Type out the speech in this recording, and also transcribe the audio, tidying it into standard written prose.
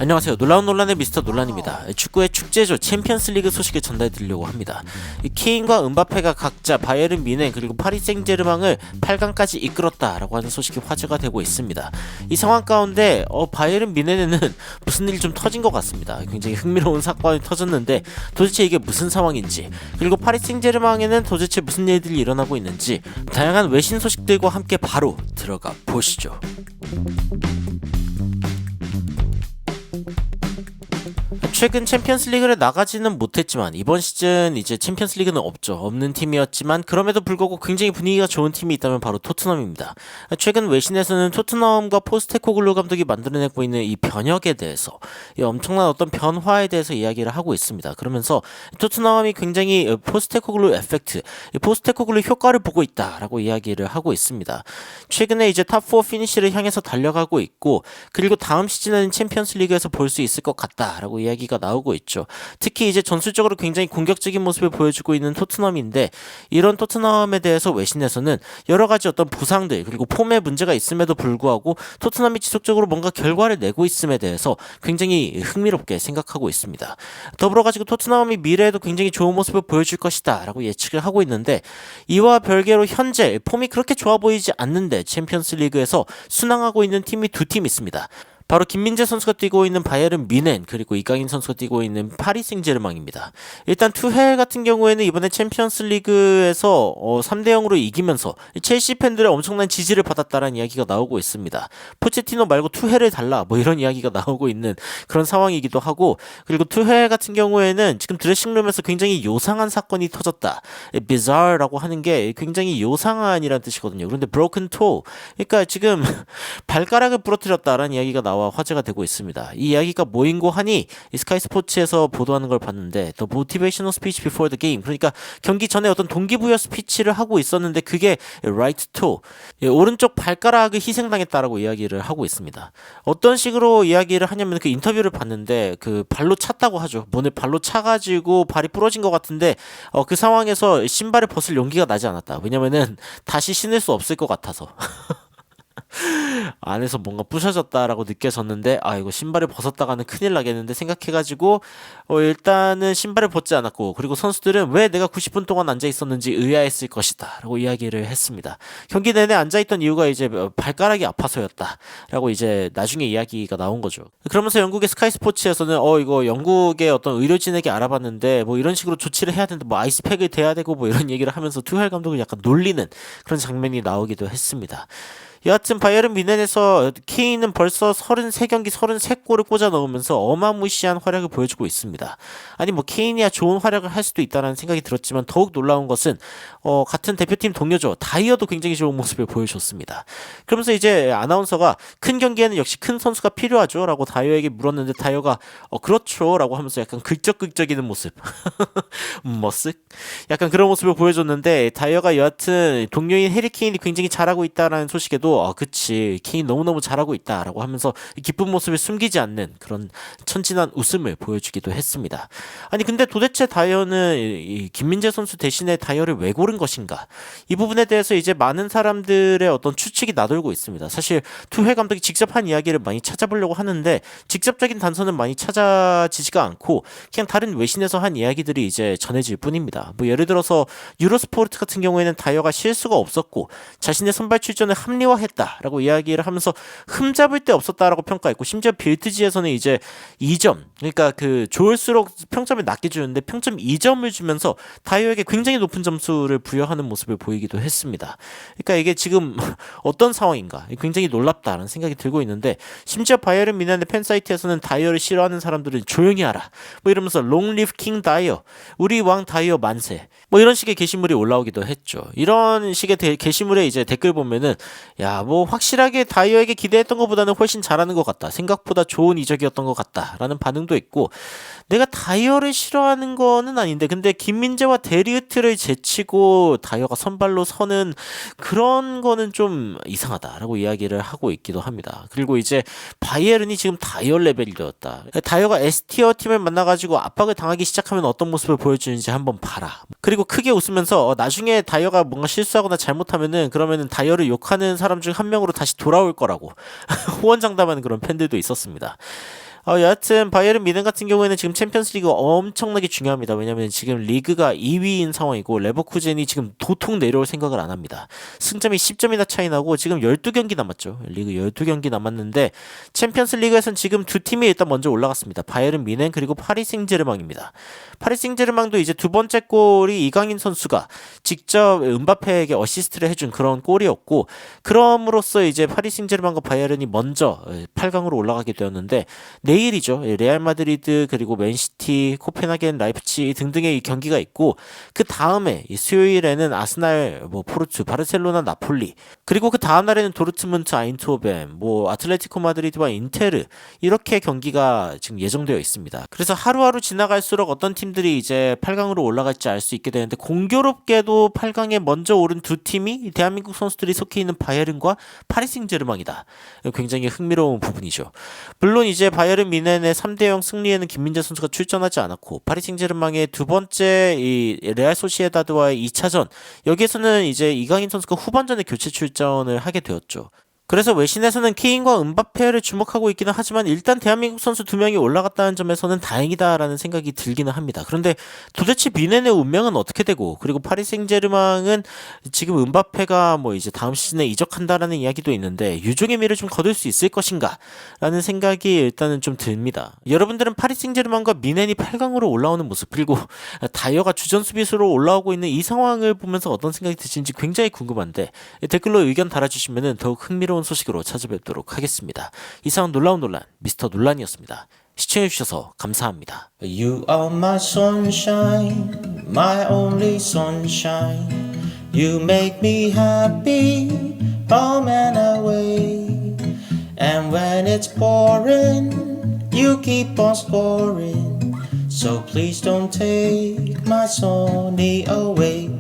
안녕하세요. 놀라운 논란의 미스터 논란입니다. 축구의 축제죠. 챔피언스리그 소식을 전달해드리려고 합니다. 케인과 은바페가 각자 바이에른 뮌헨 그리고 파리 생제르맹을 8강까지 이끌었다라고 하는 소식이 화제가 되고 있습니다. 이 상황 가운데 바이에른 뮌헨에는 무슨 일이 좀 터진 것 같습니다. 굉장히 흥미로운 사건이 터졌는데 도대체 이게 무슨 상황인지, 그리고 파리 생제르맹에는 도대체 무슨 일들이 일어나고 있는지 다양한 외신 소식들과 함께 바로 들어가 보시죠. 최근 챔피언스리그를 나가지는 못했지만 이번 시즌 이제 챔피언스리그는 없는 팀이었지만 그럼에도 불구하고 굉장히 분위기가 좋은 팀이 있다면 바로 토트넘입니다. 최근 외신에서는 토트넘과 포스테코글루 감독이 만들어내고 있는 이 변혁에 대해서, 이 엄청난 어떤 변화에 대해서 이야기를 하고 있습니다. 그러면서 토트넘이 굉장히 포스테코글루 에펙트, 포스테코글루 효과를 보고 있다라고 이야기를 하고 있습니다. 최근에 이제 탑4 피니시를 향해서 달려가고 있고, 그리고 다음 시즌에는 챔피언스리그에서 볼 수 있을 것 같다라고 이야기가 나오고 있죠. 특히 이제 전술적으로 굉장히 공격적인 모습을 보여주고 있는 토트넘인데, 이런 토트넘에 대해서 외신에서는 여러 가지 어떤 부상들 그리고 폼에 문제가 있음에도 불구하고 토트넘이 지속적으로 뭔가 결과를 내고 있음에 대해서 굉장히 흥미롭게 생각하고 있습니다. 더불어 가지고 토트넘이 미래에도 굉장히 좋은 모습을 보여줄 것이다 라고 예측을 하고 있는데, 이와 별개로 현재 폼이 그렇게 좋아 보이지 않는데 챔피언스 리그에서 순항하고 있는 팀이 두 팀 있습니다. 바로 김민재 선수가 뛰고 있는 바이에른 뮌헨, 그리고 이강인 선수가 뛰고 있는 파리 생제르맹입니다. 일단 투헬 같은 경우에는 이번에 챔피언스 리그에서 3대0으로 이기면서 첼시 팬들의 엄청난 지지를 받았다라는 이야기가 나오고 있습니다. 포체티노 말고 투헬을 달라 뭐 이런 이야기가 나오고 있는 그런 상황이기도 하고, 그리고 투헬 같은 경우에는 지금 드레싱룸에서 굉장히 요상한 사건이 터졌다. bizarre라고 하는 게 굉장히 요상한이라는 뜻이거든요. 그런데 broken toe, 그러니까 지금 발가락을 부러뜨렸다라는 이야기가 나와 화제가 되고 있습니다. 이 이야기가 뭐인고 하니 스카이 스포츠에서 보도하는 걸 봤는데 The Motivational Speech Before the Game, 그러니까 경기 전에 어떤 동기부여 스피치를 하고 있었는데 그게 right toe, 오른쪽 발가락을 희생당했다라고 이야기를 하고 있습니다. 어떤 식으로 이야기를 하냐면, 그 인터뷰를 봤는데 그 발로 찼다고 하죠. 뭐네 발로 차가지고 발이 부러진 것 같은데 그 상황에서 신발을 벗을 용기가 나지 않았다. 왜냐면은 다시 신을 수 없을 것 같아서. 안에서 뭔가 부셔졌다라고 느껴졌는데, 이거 신발을 벗었다가는 큰일 나겠는데 생각해가지고 일단은 신발을 벗지 않았고, 그리고 선수들은 왜 내가 90분 동안 앉아 있었는지 의아했을 것이다 라고 이야기를 했습니다. 경기 내내 앉아있던 이유가 이제 발가락이 아파서였다 라고 이제 나중에 이야기가 나온 거죠. 그러면서 영국의 스카이 스포츠에서는 이거 영국의 어떤 의료진에게 알아봤는데 뭐 이런 식으로 조치를 해야 되는데 뭐 아이스팩을 대야 되고 뭐 이런 얘기를 하면서 투헬 감독을 약간 놀리는 그런 장면이 나오기도 했습니다. 여하튼 바이에른 뮌헨에서 케인은 벌써 33경기 33골을 꽂아 넣으면서 어마무시한 활약을 보여주고 있습니다. 아니 뭐 케인이야 좋은 활약을 할 수도 있다는 생각이 들었지만, 더욱 놀라운 것은 같은 대표팀 동료죠. 다이어도 굉장히 좋은 모습을 보여줬습니다. 그러면서 이제 아나운서가 큰 경기에는 역시 큰 선수가 필요하죠 라고 다이어에게 물었는데, 다이어가 그렇죠 라고 하면서 약간 긁적긁적이는 모습 머쓱? 약간 그런 모습을 보여줬는데, 다이어가 여하튼 동료인 해리 케인이 굉장히 잘하고 있다는 소식에도 그치 케인 너무너무 잘하고 있다라고 하면서 기쁜 모습을 숨기지 않는 그런 천진한 웃음을 보여주기도 했습니다. 아니 근데 도대체 다이어는 이 김민재 선수 대신에 다이어를 왜 고른 것인가, 이 부분에 대해서 이제 많은 사람들의 어떤 추측이 나돌고 있습니다. 사실 투헬 감독이 직접 한 이야기를 많이 찾아보려고 하는데 직접적인 단서는 많이 찾아지지가 않고 그냥 다른 외신에서 한 이야기들이 이제 전해질 뿐입니다. 뭐 예를 들어서 유로스포르트 같은 경우에는 다이어가 실수가 없었고 자신의 선발 출전을 합리화했다라고 이야기를 하면서 흠잡을 데 없었다라고 평가했고, 심지어 빌트지에서는 이제 2점, 그러니까 그 좋을수록 평점을 낮게 주는데 평점 2점을 주면서 다이어에게 굉장히 높은 점수를 부여하는 모습을 보이기도 했습니다. 그러니까 이게 지금 어떤 상황인가 굉장히 놀랍다라는 생각이 들고 있는데, 심지어 바이에른 뮌헨의 팬사이트에서는 다이어를 싫어하는 사람들은 조용히 하라 뭐 이러면서 Long live King 다이어, 우리 왕 다이어 만세 뭐 이런 식의 게시물이 올라오기도 했죠. 이런 식의 게시물에 이제 댓글 보면은 뭐 확실하게 다이어에게 기대했던 것보다는 훨씬 잘하는 것 같다, 생각보다 좋은 이적이었던 것 같다 라는 반응도 있고, 내가 다이어를 싫어하는 거는 아닌데 근데 김민재와 데리우트를 제치고 다이어가 선발로 서는 그런 거는 좀 이상하다라고 이야기를 하고 있기도 합니다. 그리고 이제 바이에른이 지금 다이어 레벨이 되었다, 다이어가 S티어 팀을 만나가지고 압박을 당하기 시작하면 어떤 모습을 보여주는지 한번 봐라, 그리고 크게 웃으면서 나중에 다이어가 뭔가 실수하거나 잘못하면은 그러면은 다이어를 욕하는 사람 중 한 명으로 다시 돌아올 거라고 호언장담하는 그런 팬들도 있었습니다. 여하튼 바이에른 뮌헨 같은 경우에는 지금 챔피언스리그 엄청나게 중요합니다. 왜냐면 지금 리그가 2위인 상황이고 레버쿠젠이 지금 도통 내려올 생각을 안 합니다. 승점이 10점이나 차이 나고 지금 12경기 남았죠. 리그 12경기 남았는데 챔피언스리그에선 지금 두 팀이 일단 먼저 올라갔습니다. 바이에른 뮌헨 그리고 파리 생제르맹입니다. 파리 생제르맹도 이제 두 번째 골이 이강인 선수가 직접 은바페에게 어시스트를 해준 그런 골이었고 그럼으로써 이제 파리 생제르맹과 바이에른이 먼저 8강으로 올라가게 되었는데 내일이죠. 레알 마드리드 그리고 맨시티, 코펜하겐, 라이프치히 등등의 경기가 있고 그 다음에 수요일에는 아스날, 포르투, 바르셀로나, 나폴리 그리고 그 다음 날에는 도르트문트, 아인트호벤, 아틀레티코 마드리드와 인테르 이렇게 경기가 지금 예정되어 있습니다. 그래서 하루하루 지나갈수록 어떤 팀들이 이제 8강으로 올라갈지 알 수 있게 되는데 공교롭게도 8강에 먼저 오른 두 팀이 대한민국 선수들이 속해 있는 바이에른과 파리 생제르맹이다. 굉장히 흥미로운 부분이죠. 물론 이제 바이에른 뮌헨의 3대0 승리에는 김민재 선수가 출전하지 않았고 파리 생제르맹의 두 번째 이 레알 소시에다드와의 2차전 여기에서는 이제 이강인 선수가 후반전에 교체 출전을 하게 되었죠. 그래서 외신에서는 케인과 은바페를 주목하고 있기는 하지만 일단 대한민국 선수 두 명이 올라갔다는 점에서는 다행이다라는 생각이 들기는 합니다. 그런데 도대체 뮌헨의 운명은 어떻게 되고 그리고 파리 생제르맹은 지금 은바페가 이제 다음 시즌에 이적한다라는 이야기도 있는데 유종의 미를 좀 거둘 수 있을 것인가 라는 생각이 일단은 좀 듭니다. 여러분들은 파리 생제르맹과 뮌헨이 8강으로 올라오는 모습 그리고 다이어가 주전 수비수로 올라오고 있는 이 상황을 보면서 어떤 생각이 드시는지 굉장히 궁금한데 댓글로 의견 달아주시면 더욱 흥미로운 소식으로 찾아뵙도록 하겠습니다. 이상 놀라운 논란 미스터 논란이었습니다. 시청해주셔서 감사합니다. You are my sunshine, my only sunshine. You make me happy, home and away. And when it's pouring, you keep on scoring. So please don't take my sunny away.